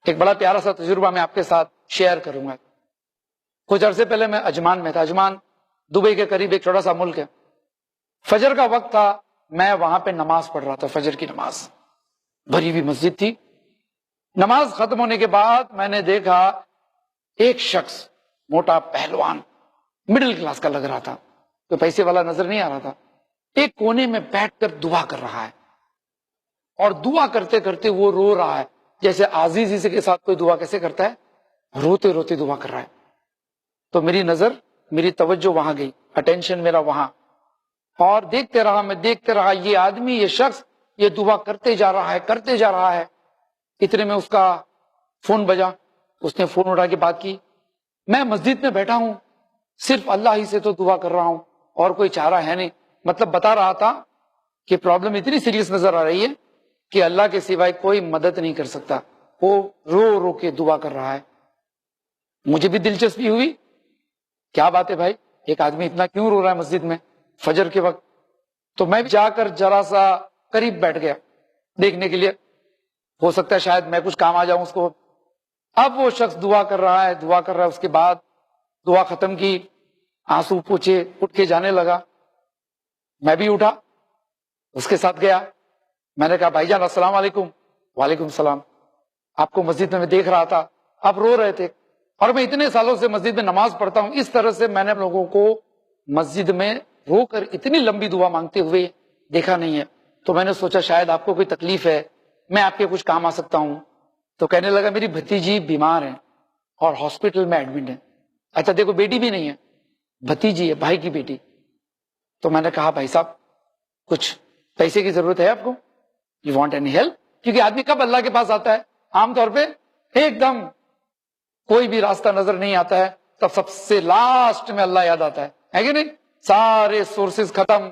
ایک بڑا پیارا سا تجربہ میں آپ کے ساتھ شیئر کروں گا. کچھ عرصے پہلے میں عجمان میں تھا. عجمان دبئی کے قریب ایک چھوٹا سا ملک ہے. فجر کا وقت تھا, میں وہاں پہ نماز پڑھ رہا تھا, فجر کی نماز. بھری ہوئی مسجد تھی. نماز ختم ہونے کے بعد میں نے دیکھا ایک شخص موٹا پہلوان, مڈل کلاس کا لگ رہا تھا, کوئی پیسے والا نظر نہیں آ رہا تھا, ایک کونے میں بیٹھ کر دعا کر رہا ہے. اور دعا کرتے کرتے وہ رو رہا ہے, جیسے عزیزی کے ساتھ کوئی دعا کیسے کرتا ہے, روتے روتے دعا کر رہا ہے. تو میری نظر, میری توجہ وہاں گئی, اٹینشن میرا وہاں, اور دیکھتے رہا یہ آدمی, یہ شخص یہ دعا کرتے جا رہا ہے. اتنے میں اس کا فون بجا, اس نے فون اٹھا کے بات کی. میں مسجد میں بیٹھا ہوں, صرف اللہ ہی سے تو دعا کر رہا ہوں اور کوئی چارہ ہے نہیں. مطلب بتا رہا تھا کہ پرابلم اتنی سیریس نظر آ رہی ہے کہ اللہ کے سوائے کوئی مدد نہیں کر سکتا. وہ رو رو کے دعا کر رہا ہے. مجھے بھی دلچسپی ہوئی, کیا بات ہے بھائی, ایک آدمی اتنا کیوں رو رہا ہے مسجد میں فجر کے وقت. تو میں جا کر ذرا سا قریب بیٹھ گیا دیکھنے کے لیے, ہو سکتا ہے شاید میں کچھ کام آ جاؤں اس کو. اب وہ شخص دعا کر رہا ہے. اس کے بعد دعا ختم کی, آنسو پوچھے, اٹھ کے جانے لگا. میں بھی اٹھا, اس کے ساتھ گیا. میں نے کہا بھائی جان السلام علیکم. وعلیکم السلام. آپ کو مسجد میں دیکھ رہا تھا, آپ رو رہے تھے, اور میں اتنے سالوں سے مسجد میں نماز پڑھتا ہوں, اس طرح سے میں نے لوگوں کو مسجد میں رو کر اتنی لمبی دعا مانگتے ہوئے دیکھا نہیں ہے. تو میں نے سوچا شاید آپ کو کوئی تکلیف ہے, میں آپ کے کچھ کام آ سکتا ہوں. تو کہنے لگا میری بھتیجی بیمار ہے اور ہاسپٹل میں ایڈمٹ ہے. اچھا دیکھو, بیٹی بھی نہیں ہے, بھتیجی ہے, بھائی کی بیٹی. تو میں نے کہا بھائی صاحب کچھ پیسے کی ضرورت ہے آپ کو, یو وانٹ اینی ہیلپ؟ کیونکہ آدمی کب اللہ کے پاس آتا ہے, عام طور پہ ایک دم کوئی بھی راستہ نظر نہیں آتا ہے, تب سب سے لاسٹ میں اللہ یاد آتا ہے کہ نہیں. سارے سورسز ختم,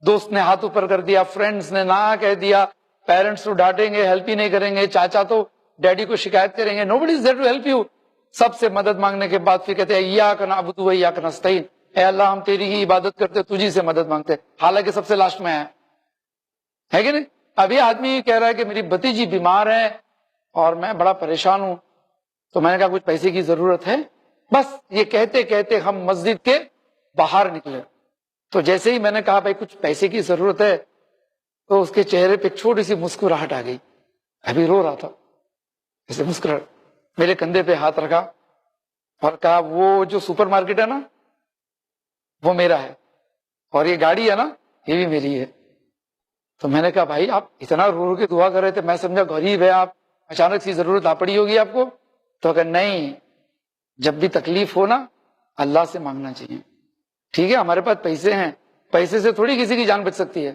دوست نے ہاتھ اوپر کر دیا, فرینڈز نے نہ کہہ دیا, پیرنٹس تو ڈانٹیں گے, ہیلپ ہی نہیں کریں گے, چاچا تو ڈیڈی کو شکایت کریں گے, nobody is there to help you. سب سے مدد مانگنے کے بعد پھر کہتے ہیں ایاک نعبد و ایاک نستعین, اے اللہ ہم تیری ہی عبادت کرتے, تجھی سے مدد مانگتے, حالانکہ سب سے لاسٹ میں ہے کہ نہیں. ابھی آدمی کہہ رہا ہے کہ میری بھتیجی بیمار ہے اور میں بڑا پریشان ہوں. تو میں نے کہا کچھ پیسے کی ضرورت ہے. بس یہ کہتے کہتے ہم مسجد کے باہر نکلے. تو جیسے ہی میں نے کہا بھائی کچھ پیسے کی ضرورت ہے, تو اس کے چہرے پہ چھوٹی سی مسکراہٹ آ گئی. ابھی رو رہا تھا, ایسے مسکراہٹ, میرے کندھے پہ ہاتھ رکھا اور کہا وہ جو سپر مارکیٹ ہے نا وہ میرا ہے, اور یہ گاڑی ہے نا یہ بھی میری ہے. تو میں نے کہا بھائی آپ اتنا رو رو کے دعا کر رہے تھے, میں سمجھا غریب ہے آپ, اچانک سی ضرورت آ پڑی ہوگی آپ کو. تو کہ نہیں, جب بھی تکلیف ہو نا اللہ سے مانگنا چاہیے. ٹھیک ہے ہمارے پاس پیسے ہیں, پیسے سے تھوڑی کسی کی جان بچ سکتی ہے,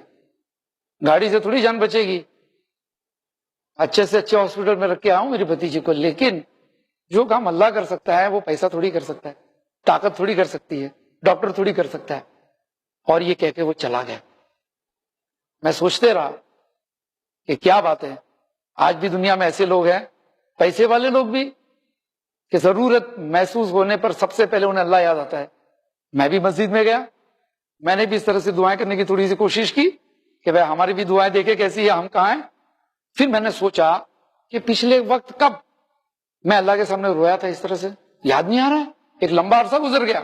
گاڑی سے تھوڑی جان بچے گی. اچھے سے اچھے ہاسپٹل میں رکھ کے آؤں میری بھتیجی کو, لیکن جو کام اللہ کر سکتا ہے وہ پیسہ تھوڑی کر سکتا ہے, طاقت تھوڑی کر سکتی ہے, ڈاکٹر تھوڑی کر سکتا ہے. اور یہ کہہ کے وہ چلا گیا. میں سوچتے رہا کہ کیا بات ہے, آج بھی دنیا میں ایسے لوگ ہیں, پیسے والے لوگ بھی, کہ ضرورت محسوس ہونے پر سب سے پہلے انہیں اللہ یاد آتا ہے. میں بھی مسجد میں گیا, میں نے بھی اس طرح سے دعائیں کرنے کی تھوڑی سی کوشش کی کہ بھائی ہماری بھی دعائیں دیکھیں کیسی ہے, ہم کہاں ہیں. پھر میں نے سوچا کہ پچھلے وقت کب میں اللہ کے سامنے رویا تھا اس طرح سے, یاد نہیں آ رہا ہے, ایک لمبا عرصہ گزر گیا.